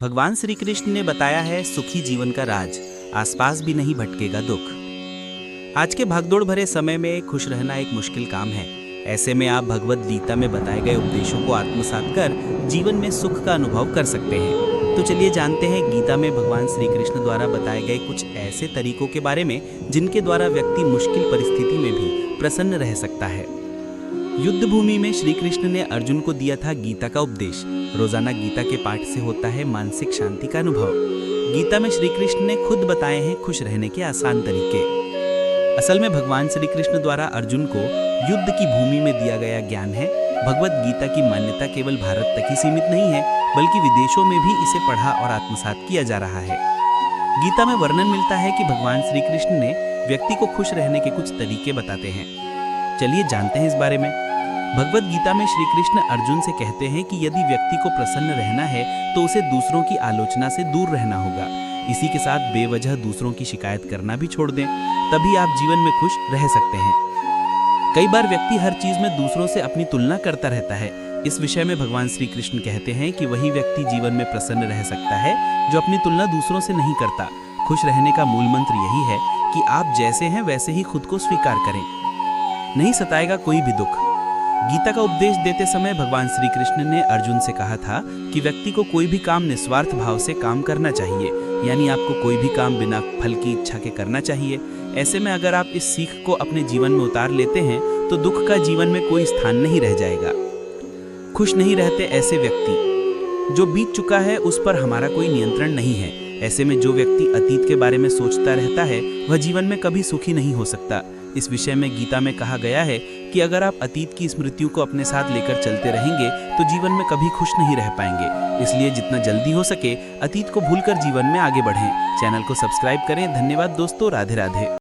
भगवान श्री कृष्ण ने बताया है सुखी जीवन का राज, आसपास भी नहीं भटकेगा दुख। आज के भागदौड़ भरे समय में खुश रहना एक मुश्किल काम है। ऐसे में आप भगवद गीता में बताए गए उपदेशों को आत्मसात कर जीवन में सुख का अनुभव कर सकते हैं। तो चलिए जानते हैं गीता में भगवान श्री कृष्ण द्वारा बताए गए कुछ ऐसे तरीकों के बारे में जिनके द्वारा व्यक्ति मुश्किल परिस्थिति में भी प्रसन्न रह सकता है। युद्ध भूमि में श्री कृष्ण ने अर्जुन को दिया था गीता का उपदेश। रोजाना गीता के पाठ से होता है मानसिक शांति का अनुभव। गीता में श्री कृष्ण ने खुद बताए हैं खुश रहने के आसान तरीके। असल में भगवान श्री कृष्ण द्वारा अर्जुन को युद्ध की भूमि में दिया गया ज्ञान है। भगवद गीता की मान्यता केवल भारत तक ही सीमित नहीं है, बल्कि विदेशों में भी इसे पढ़ा और आत्मसात किया जा रहा है। गीता में वर्णन मिलता है कि भगवान श्री कृष्ण ने व्यक्ति को खुश रहने के कुछ तरीके बताते हैं। चलिए जानते हैं इस बारे में। भगवद गीता में श्री कृष्ण अर्जुन से कहते हैं कि यदि व्यक्ति को प्रसन्न रहना है तो उसे दूसरों की आलोचना से दूर रहना होगा। इसी के साथ बेवजह दूसरों की शिकायत करना भी छोड़ दें, तभी आप जीवन में खुश रह सकते हैं। कई बार व्यक्ति हर चीज में दूसरों से अपनी तुलना करता रहता है। इस विषय में भगवान श्री कृष्ण कहते हैं कि वही व्यक्ति जीवन में प्रसन्न रह सकता है जो अपनी तुलना दूसरों से नहीं करता। खुश रहने का मूल मंत्र यही है कि आप जैसे हैं वैसे ही खुद को स्वीकार करें। नहीं सताएगा कोई भी दुख। गीता का उपदेश देते समय भगवान श्री कृष्ण ने अर्जुन से कहा था कि व्यक्ति को कोई भी काम निस्वार्थ भाव से काम करना चाहिए, यानी आपको कोई भी काम बिना फल की इच्छा के करना चाहिए। ऐसे में अगर आप इस सीख को अपने जीवन में उतार लेते हैं तो दुख का जीवन में कोई स्थान नहीं रह जाएगा। खुश नहीं रहते ऐसे व्यक्ति। जो बीत चुका है उस पर हमारा कोई नियंत्रण नहीं है। ऐसे में जो व्यक्ति अतीत के बारे में सोचता रहता है वह जीवन में कभी सुखी नहीं हो सकता। इस विषय में गीता में कहा गया है कि अगर आप अतीत की स्मृतियों को अपने साथ लेकर चलते रहेंगे तो जीवन में कभी खुश नहीं रह पाएंगे। इसलिए जितना जल्दी हो सके अतीत को भूलकर जीवन में आगे बढ़ें। चैनल को सब्सक्राइब करें। धन्यवाद दोस्तों। राधे राधे।